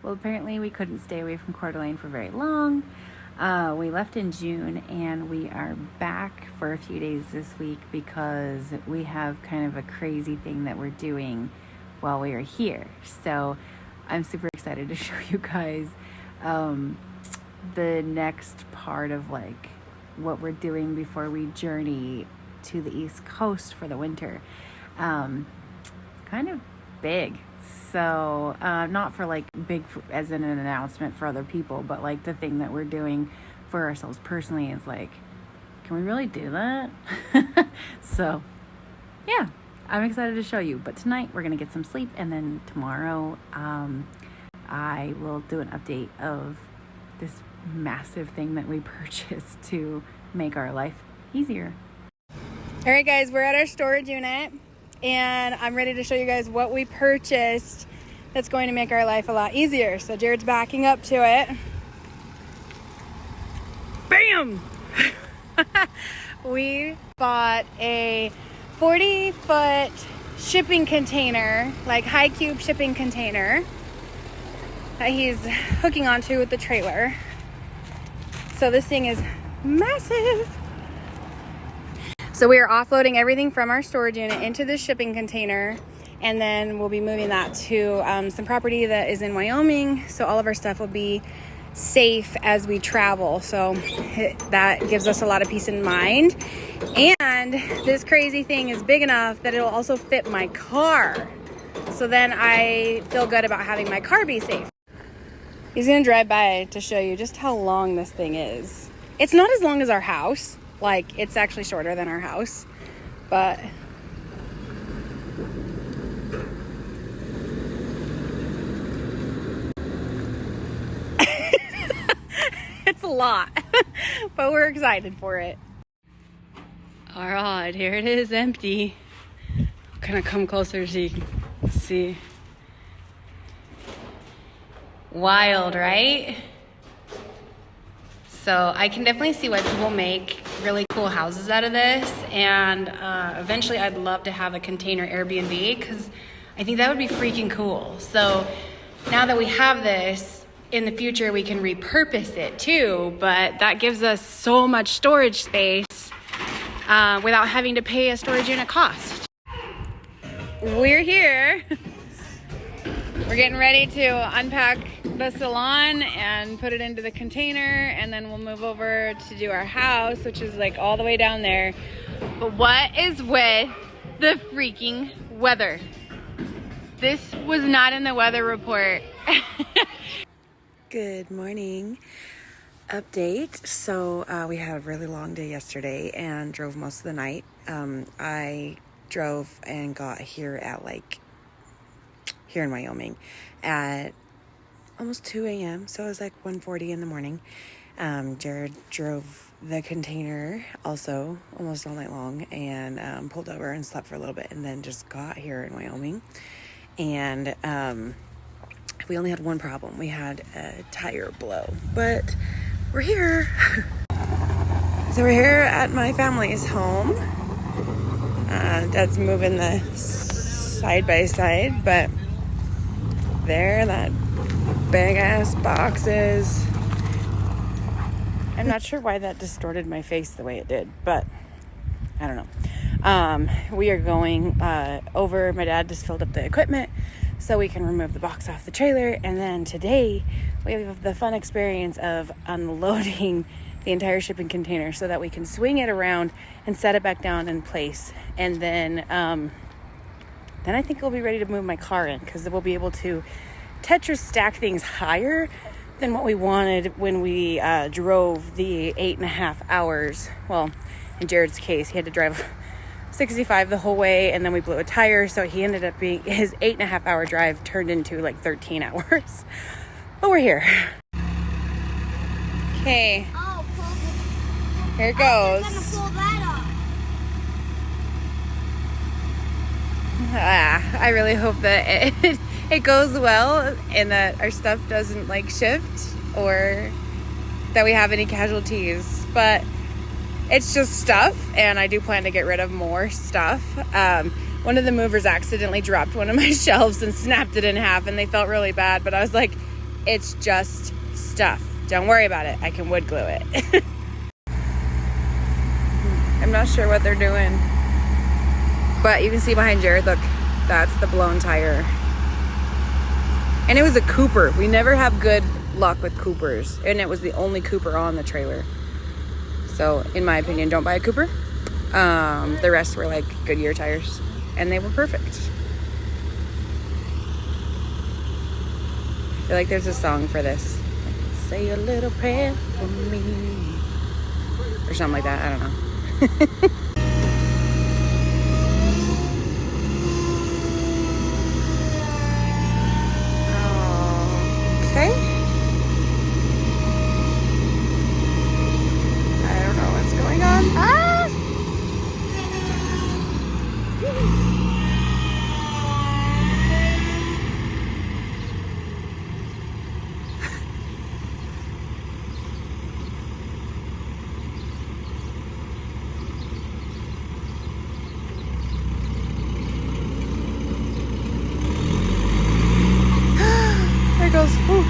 Well, apparently we couldn't stay away from Coeur d'Alene for very long. We left in June and we are back for a few days this week because we have kind of a crazy thing that we're doing while we are here. So I'm super excited to show you guys the next part of like what we're doing before we journey to the East Coast for the winter. Kind of big. So not for like big as in an announcement for other people, but like the thing that we're doing for ourselves personally is like, can we really do that? So yeah, I'm excited to show you. But tonight we're gonna get some sleep, and then tomorrow I will do an update of this massive thing that we purchased to make our life easier. All right guys, we're at our storage unit and I'm ready to show you guys what we purchased that's going to make our life a lot easier. So Jared's backing up to it. Bam! We bought a 40-foot shipping container, like high cube shipping container that he's hooking onto with the trailer. So this thing is massive. So we are offloading everything from our storage unit into this shipping container, and then we'll be moving that to some property that is in Wyoming, so all of our stuff will be safe as we travel. So that gives us a lot of peace of mind. And this crazy thing is big enough that it'll also fit my car. So then I feel good about having my car be safe. He's gonna drive by to show you just how long this thing is. It's not as long as our house. Like, it's actually shorter than our house, but it's a lot, but we're excited for it. All right, here it is, empty. I'm gonna come closer so you can see. Wild, right? So I can definitely see why people make really cool houses out of this, and eventually I'd love to have a container Airbnb because I think that would be freaking cool. So now that we have this, in the future we can repurpose it too, but that gives us so much storage space without having to pay a storage unit cost. We're here. We're getting ready to unpack the salon and put it into the container, and then we'll move over to do our house, which is like all the way down there. But what is with the freaking weather? This was not in the weather report. Good morning. Update. So we had a really long day yesterday and drove most of the night. I drove and got here at here in Wyoming at almost 2 a.m. So it was like 1:40 in the morning. Jared drove the container also almost all night long and pulled over and slept for a little bit, and then just got here in Wyoming. And we only had one problem. We had a tire blow, but we're here. So we're here at my family's home. Dad's moving the side by side, but there, that big ass boxes. I'm not sure why that distorted my face the way it did, but I don't know. We are going over. My dad just filled up the equipment so we can remove the box off the trailer, and then today we have the fun experience of unloading the entire shipping container so that we can swing it around and set it back down in place, and then I think we'll be ready to move my car in, because we'll be able to Tetris stack things higher than what we wanted when we drove the 8.5 hours. Well, in Jared's case, he had to drive 65 the whole way, and then we blew a tire, so he ended up being, his 8.5 hour drive turned into like 13 hours. But we're here. Okay. Here it goes. I really hope that it goes well and that our stuff doesn't like shift or that we have any casualties, but it's just stuff, and I do plan to get rid of more stuff. One of the movers accidentally dropped one of my shelves and snapped it in half, and they felt really bad, but I was like, It's just stuff. Don't worry about it. I can wood glue it. I'm not sure what they're doing. But you can see behind Jared, look, that's the blown tire. And it was a Cooper. We never have good luck with Coopers. And it was the only Cooper on the trailer. So, in my opinion, don't buy a Cooper. The rest were like Goodyear tires. And they were perfect. I feel like there's a song for this. Like, say a little prayer for me. Or something like that. I don't know. Okay. I don't know what's going on. Ah! Goes. Ooh.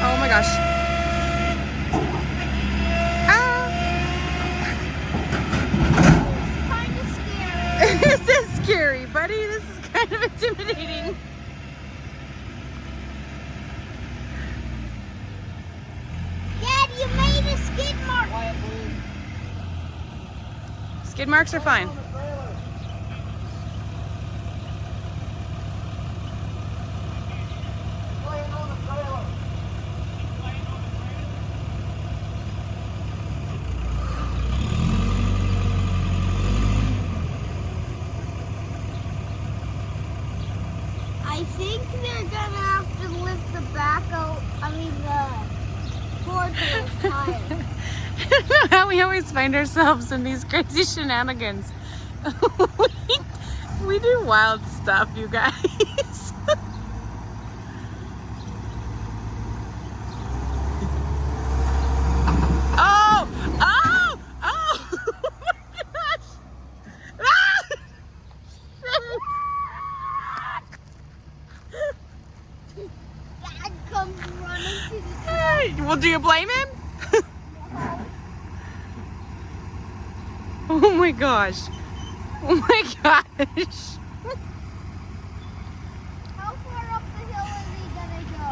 Oh my gosh. Ah. It's kind of scary. This is scary, buddy. This is kind of intimidating. Dad, you made a skid mark. Skid marks are fine. I think they're gonna have to lift the back out, the forklift tire. I don't know how we always find ourselves in these crazy shenanigans. we do wild stuff, you guys. Oh! Oh! Oh! Oh my gosh! Ah! Dad comes running to the Hey, well, do you blame him? Oh my gosh. Oh my gosh. How far up the hill are we gonna go?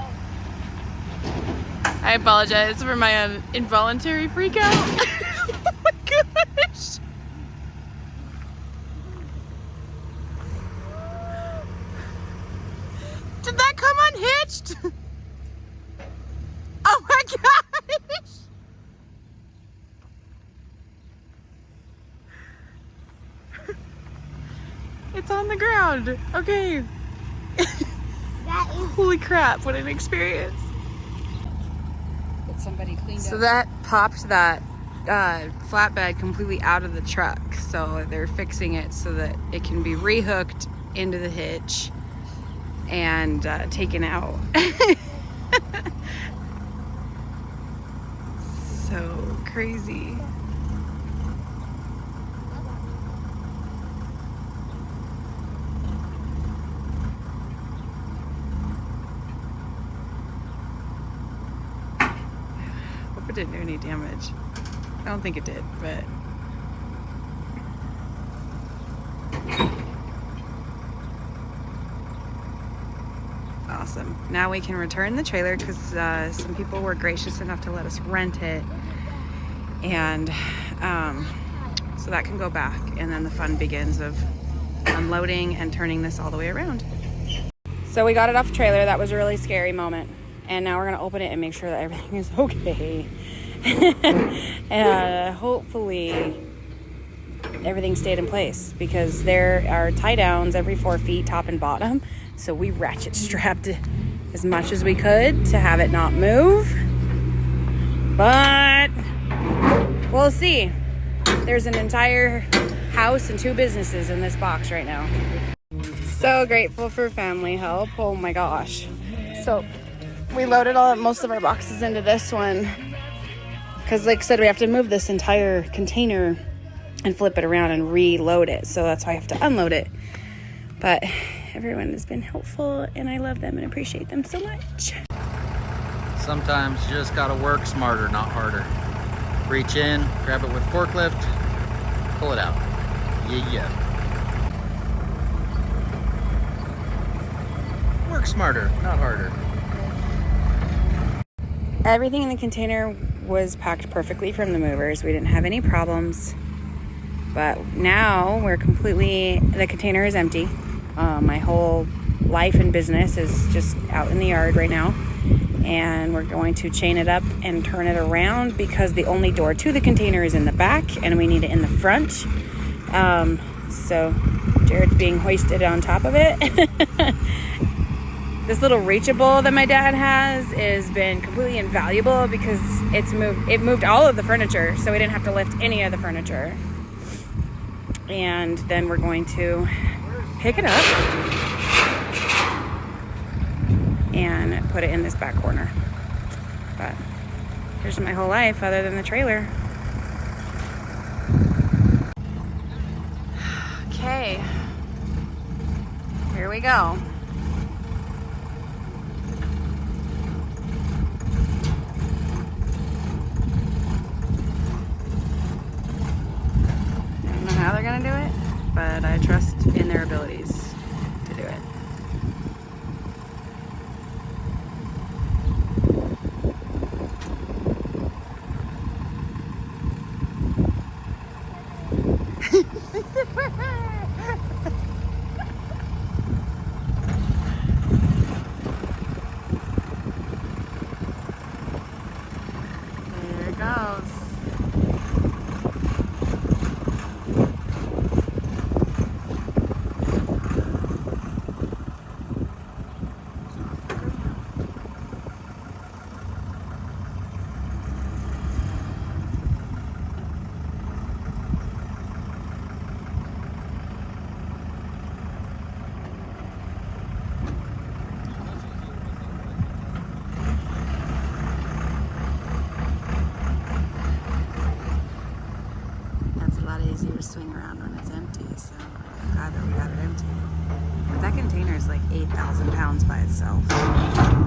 I apologize for my involuntary freak out. Oh my gosh. Did that come unhitched? Oh my gosh. It's on the ground. Okay. That is Holy crap, what an experience. That somebody cleaned So up. that popped that flatbed completely out of the truck. So they're fixing it so that it can be rehooked into the hitch and taken out. So crazy. Hope it didn't do any damage. I don't think it did, but awesome. Now we can return the trailer because some people were gracious enough to let us rent it, and so that can go back, and then the fun begins of unloading and turning this all the way around. So we got it off the trailer. That was a really scary moment, and now we're gonna open it and make sure that everything is okay. And hopefully everything stayed in place, because there are tie downs every 4 feet top and bottom, so we ratchet strapped it as much as we could to have it not move, but we'll see. There's an entire house and 2 businesses in this box right now. So grateful for family help. Oh my gosh. So we loaded most of our boxes into this one because, like I said, we have to move this entire container and flip it around and reload it. So that's why I have to unload it. But everyone has been helpful, and I love them and appreciate them so much. Sometimes you just gotta work smarter, not harder. Reach in, grab it with forklift, pull it out. Yeah. Work smarter, not harder. Everything in the container was packed perfectly from the movers. We didn't have any problems. But now the container is empty. My whole life and business is just out in the yard right now. And we're going to chain it up and turn it around because the only door to the container is in the back and we need it in the front. So Jared's being hoisted on top of it. This little reachable that my dad has been completely invaluable because it moved all of the furniture, so we didn't have to lift any of the furniture. And then we're going to pick it up and put it in this back corner. But here's my whole life other than the trailer. Okay, here we go. I don't know how they're gonna do it, but I trust in their abilities to do it. There it goes. That's a lot easier to swing around when it's empty, so I'm glad that we got it empty. But that container is like 8,000 pounds by itself. Whoa.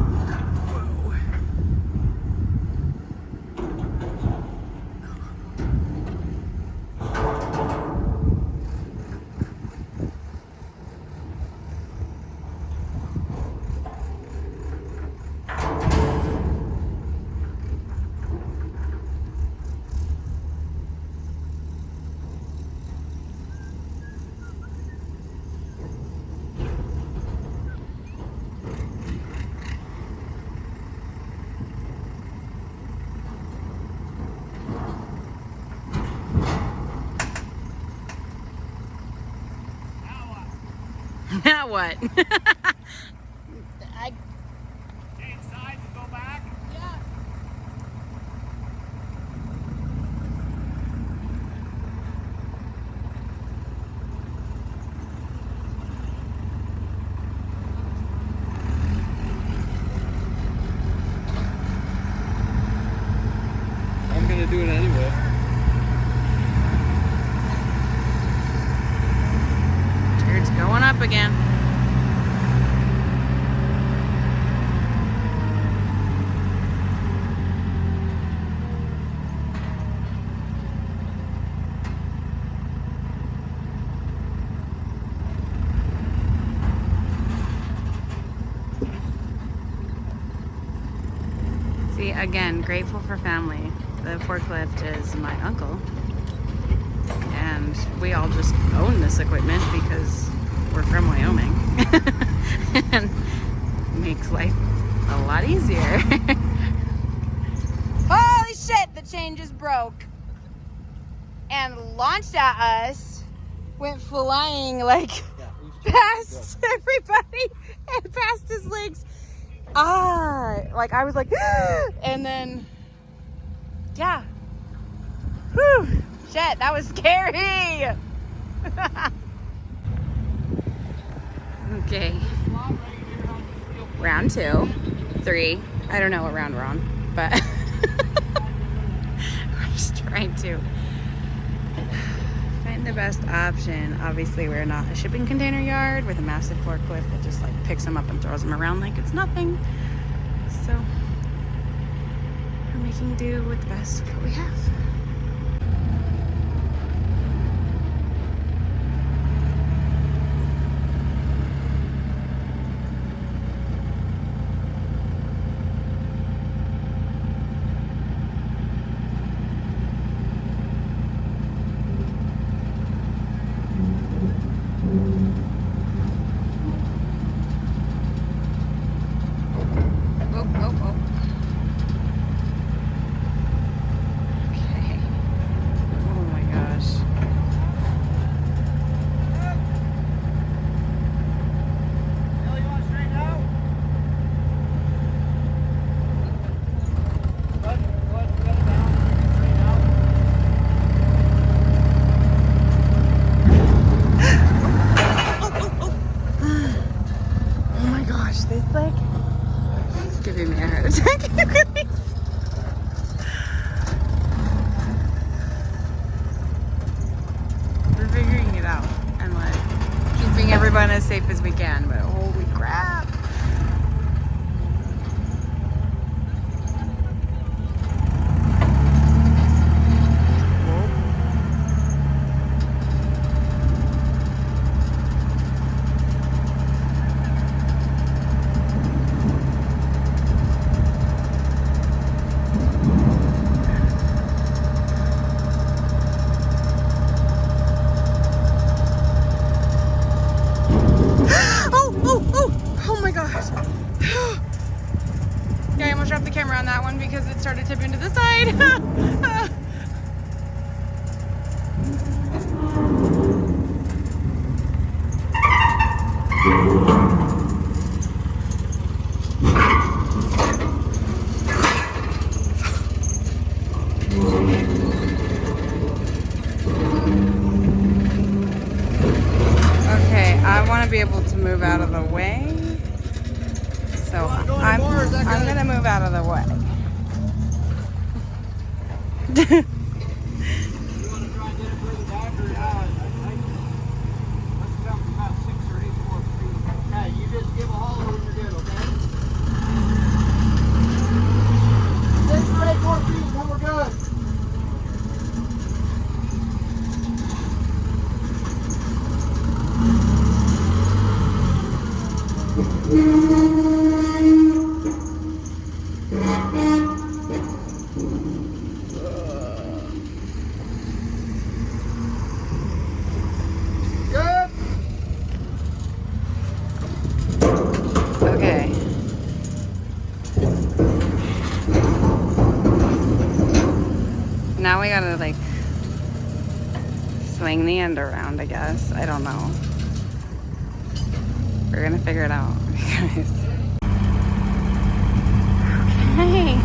Now what? Change sides and go back? Yeah. I'm gonna do it anyway. Jared's going up again. See, again, grateful for family. The forklift is my uncle. And we all just own this equipment because we're from Wyoming. And it makes life a lot easier. Holy shit, the chain just broke. And launched at us. Went flying like past everybody and past his legs. Like I was like, and then, yeah. Whew, shit, that was scary. Okay. Round 2, 3. I don't know what round we're on, but we're just trying to find find the best option. Obviously, we're not a shipping container yard with a massive forklift that just like picks them up and throws them around like it's nothing. So we're making do with the best of what we have. Giving me a heart attack. We're figuring it out and like keeping everyone as safe as we can, but holy crap. Yeah, I almost dropped the camera on that one because it started tipping to the side. Okay, I want to be able to move out of the way. So I'm gonna move out of the way. You want to try and get it further back or let's come about 6 or 8 more feet. Okay, you just give a hollow when you're good, okay? 6 or 8 more feet, then we're good. Okay. Now we gotta like swing the end around, I guess. I don't know. We're gonna figure it out, guys. Okay.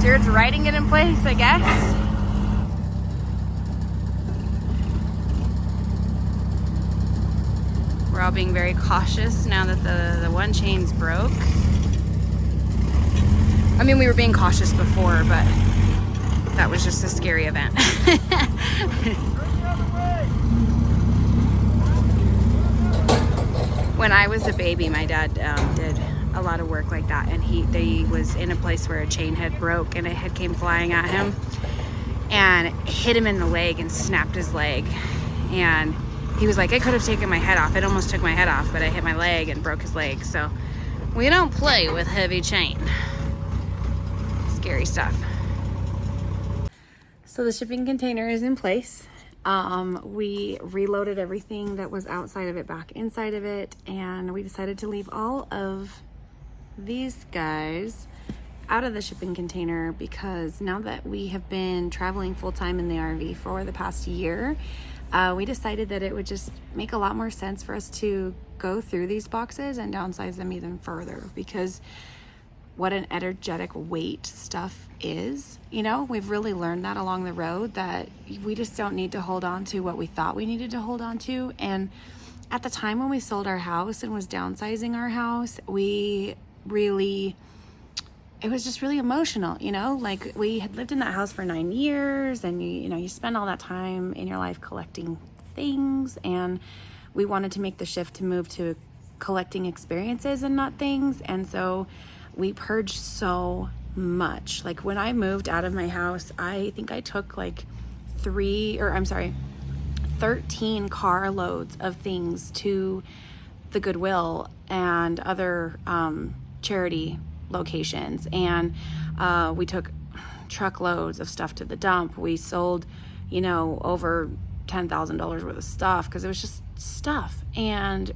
Jared's riding it in place, I guess. We're all being very cautious now that the one chain's broke. I mean, we were being cautious before, but that was just a scary event. When I was a baby, my dad did a lot of work like that, and he was in a place where a chain had broke and it had came flying at him and hit him in the leg and snapped his leg. And he was like, I could have taken my head off. It almost took my head off, but I hit my leg and broke his leg. So we don't play with heavy chain. Scary stuff. So the shipping container is in place. We reloaded everything that was outside of it back inside of it, and we decided to leave all of these guys out of the shipping container because now that we have been traveling full-time in the RV for the past year, we decided that it would just make a lot more sense for us to go through these boxes and downsize them even further, because what an energetic weight stuff is. You know, we've really learned that along the road, that we just don't need to hold on to what we thought we needed to hold on to. And at the time when we sold our house and was downsizing our house, it was just really emotional, you know, like we had lived in that house for 9 years, and you spend all that time in your life collecting things, and we wanted to make the shift to move to collecting experiences and not things. And so we purged so much. Like when I moved out of my house, I think I took like 13 car loads of things to the Goodwill and other charity locations, and we took truckloads of stuff to the dump. We sold, you know, over $10,000 worth of stuff because it was just stuff, and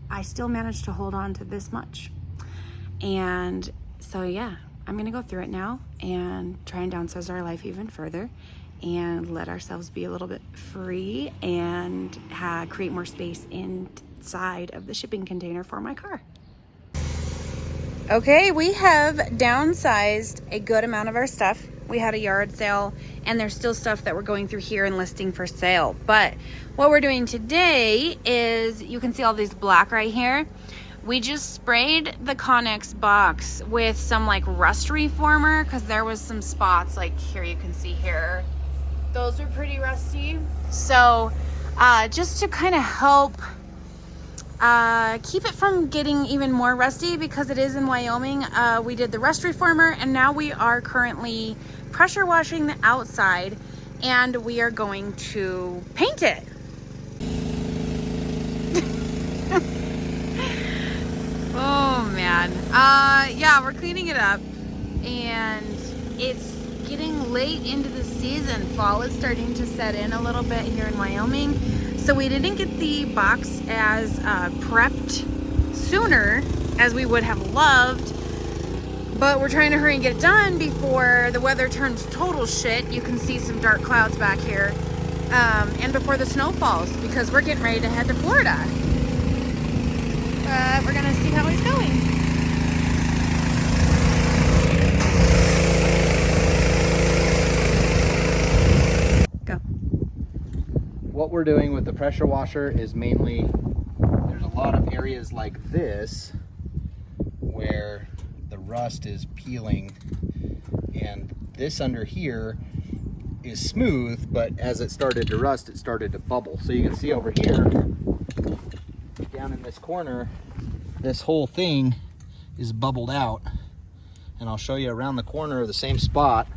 I still managed to hold on to this much. And so yeah, I'm gonna go through it now and try and downsize our life even further and let ourselves be a little bit free and create more space inside of the shipping container for my car. Okay, we have downsized a good amount of our stuff. We had a yard sale, and there's still stuff that we're going through here and listing for sale. But what we're doing today is, you can see all these black right here. We just sprayed the Conex box with some like rust reformer because there was some spots like here, you can see here. Those are pretty rusty. So just to kind of help keep it from getting even more rusty, because it is in Wyoming, we did the rust reformer, and now we are currently pressure washing the outside, and we are going to paint it. Oh man. Yeah, we're cleaning it up, and it's getting late into the season. Fall is starting to set in a little bit here in Wyoming. So we didn't get the box as prepped sooner as we would have loved, but we're trying to hurry and get it done before the weather turns total shit. You can see some dark clouds back here, and before the snow falls, because we're getting ready to head to Florida. We're gonna see how it's going. What we're doing with the pressure washer is mainly, there's a lot of areas like this where the rust is peeling, and this under here is smooth, but as it started to rust, it started to bubble. So you can see over here, down in this corner, this whole thing is bubbled out, and I'll show you around the corner of the same spot.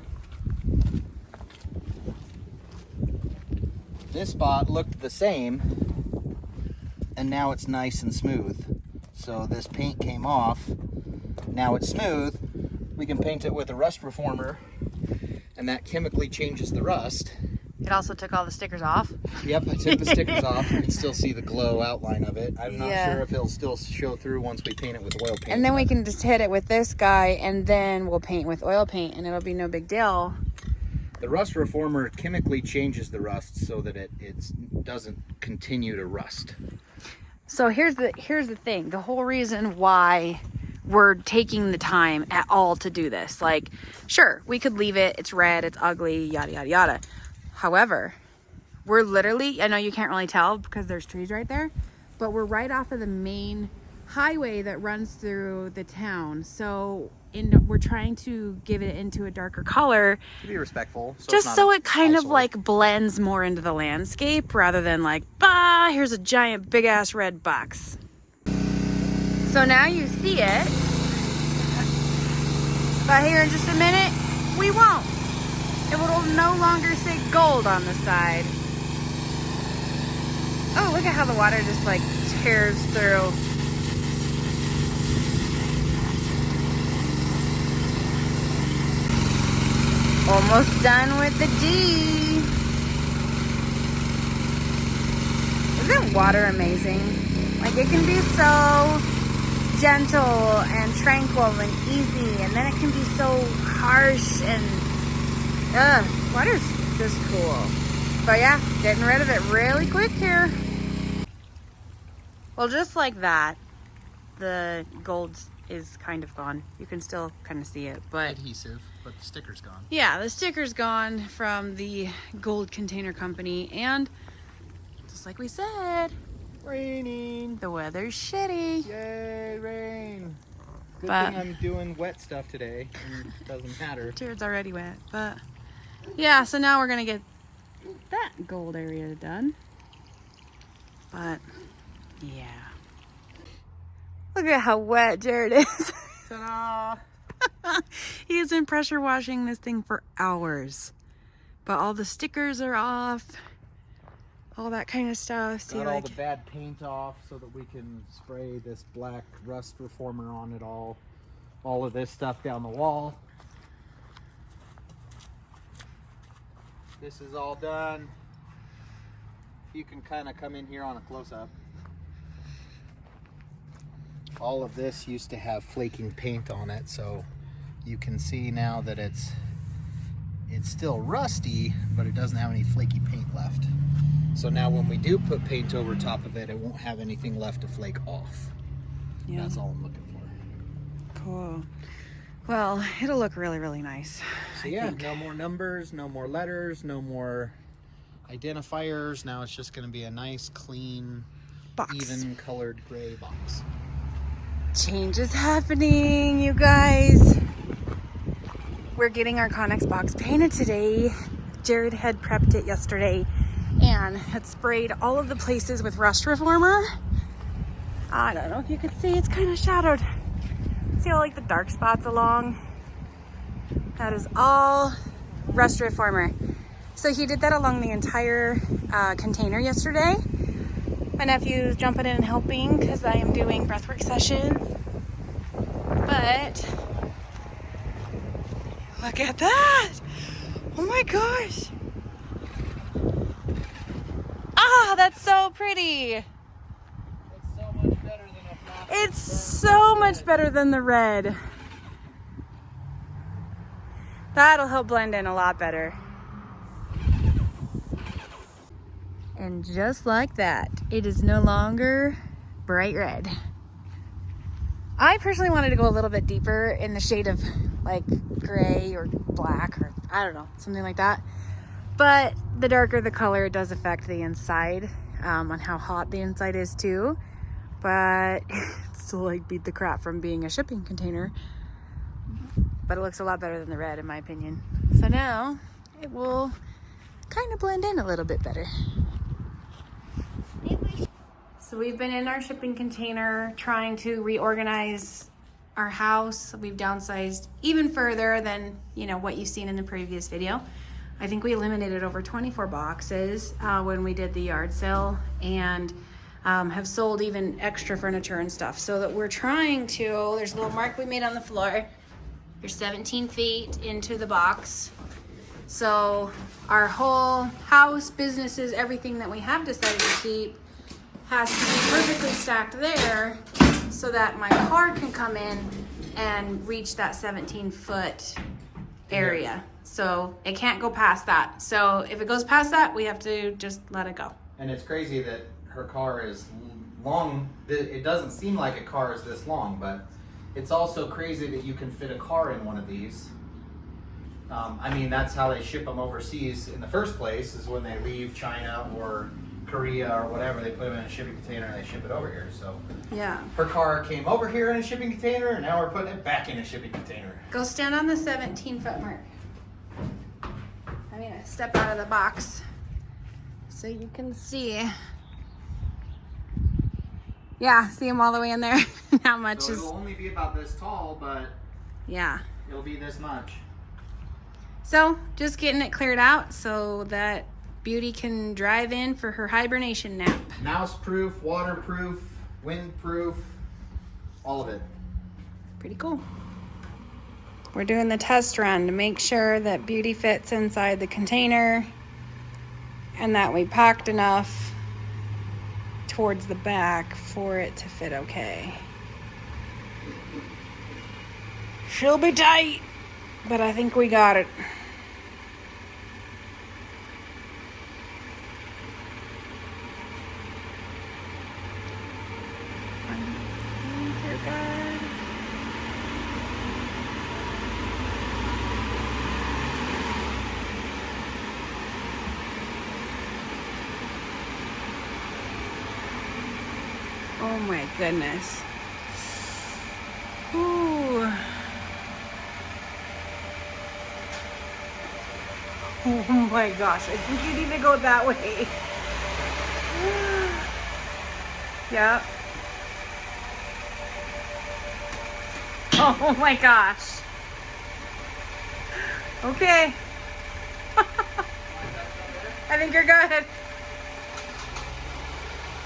This spot looked the same, and now it's nice and smooth. So this paint came off, now it's smooth. We can paint it with a rust reformer, and that chemically changes the rust. It also took all the stickers off. Yep, I took the stickers off. You can still see the glow outline of it. I'm not sure if it'll still show through once we paint it with oil paint. And then we can just hit it with this guy, and then we'll paint with oil paint, and it'll be no big deal. The rust reformer chemically changes the rust so that it doesn't continue to rust. So here's the thing. The whole reason why we're taking the time at all to do this. Like, sure, we could leave it. It's red. It's ugly. Yada, yada, yada. However, we're literally, I know you can't really tell because there's trees right there, but we're right off of the main highway that runs through the town. So we're trying to give it into a darker color To be respectful. just so it kind of like blends more into the landscape rather than like, bah, here's a giant big ass red box. So now you see it, but here in just a minute, we won't. It will no longer say gold on the side. Oh, look at how the water just like tears through. Almost done with the D. Isn't water amazing? Like, it can be so gentle and tranquil and easy, and then it can be so harsh and water's just cool. But yeah, getting rid of it really quick here. Well, just like that, the gold is kind of gone. You can still kind of see it, but adhesive, but the sticker's gone. yeah, the sticker's gone from the gold container company, and just like we said, Raining. the weather's shitty. Yay, rain. Good But- thing I'm doing wet stuff today, and it doesn't matter. Jared's already wet, but yeah, so now we're gonna get that gold area done. But yeah. Look at how wet Jared is. Ta-da! He's been pressure washing this thing for hours. But all the stickers are off. All that kind of stuff. See, Got all like, the bad paint off so that we can spray this black rust reformer on it all. All of this stuff down the wall. This is all done. You can kind of come in here on a close-up. All of this used to have flaking paint on it, so you can see now that it's still rusty, but it doesn't have any flaky paint left. So now when we do put paint over top of it, it won't have anything left to flake off. yeah. That's all I'm looking for. Cool. Well, it'll look really, really nice. So yeah, no more numbers, no more letters, no more identifiers. Now it's just going to be a nice, clean, Box. even colored gray box. Change is happening, you guys. We're getting our Conex box painted today. Jared had prepped it yesterday and had sprayed all of the places with rust reformer. I don't know if you could see, it's kind of shadowed. See all like the dark spots along? That is all rust reformer. So he did that along the entire container yesterday. My nephew's jumping in and helping because I am doing breathwork sessions. But look at that! Oh my gosh! Ah, that's so pretty! It's so much better than a black. It's so much better than the red. That'll help blend in a lot better. And just like that, it is no longer bright red. I personally wanted to go a little bit deeper in the shade of like gray or black or I don't know, something like that. But the darker the color, it does affect the inside on how hot the inside is too. But it's still like beat the crap from being a shipping container. But it looks a lot better than the red in my opinion. So now it will kind of blend in a little bit better. So we've been in our shipping container trying to reorganize our house. We've downsized even further than, you know, what you've seen in the previous video. I think we eliminated over 24 boxes when we did the yard sale and have sold even extra furniture and stuff. So that we're trying to, there's a little mark we made on the floor. You're 17 feet into the box. So our whole house, businesses, everything that we have decided to keep has to be perfectly stacked there so that my car can come in and reach that 17-foot area. So it can't go past that. So if it goes past that, we have to just let it go. And it's crazy that her car is long. It doesn't seem like a car is this long, but it's also crazy that you can fit a car in one of these. I mean, that's how they ship them overseas in the first place, is when they leave China or Korea or whatever, they put them in a shipping container and they ship it over here. So Yeah. her car came over here in a shipping container and now we're putting it back in a shipping container. Go stand on the 17-foot mark. I'm gonna step out of the box so you can see. Yeah, see them all the way in there. How much So is, it'll only be about this tall, but yeah. it'll be this much. So just getting it cleared out so that Beauty can drive in for her hibernation nap. Mouse proof, waterproof, windproof, all of it. Pretty cool. We're doing the test run to make sure that Beauty fits inside the container and that we packed enough towards the back for it to fit okay. She'll be tight, but I think we got it. Oh my goodness. Ooh. Oh my gosh, I think you need to go that way. Yep. Oh my gosh. Okay. I think you're good.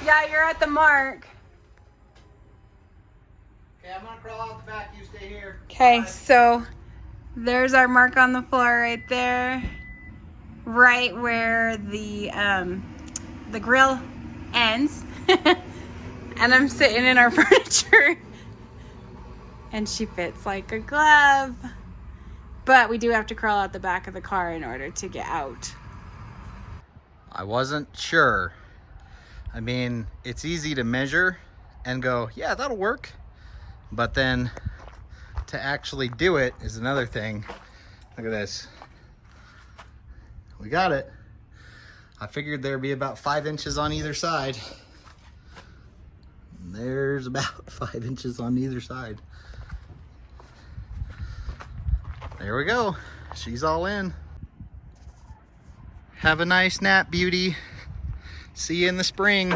Yeah, you're at the mark. Okay, I'm gonna crawl out the back, you stay here. Okay, Bye. so there's our mark on the floor right there. Right where the grill ends. And I'm sitting in our furniture. And she fits like a glove. But we do have to crawl out the back of the car in order to get out. I wasn't sure. I mean, it's easy to measure and go, yeah, that'll work. But then to actually do it is another thing. Look at this. We got it. I figured there'd be about 5 inches on either side. There's about 5 inches on either side. There we go. She's all in. Have a nice nap, beauty. See you in the spring.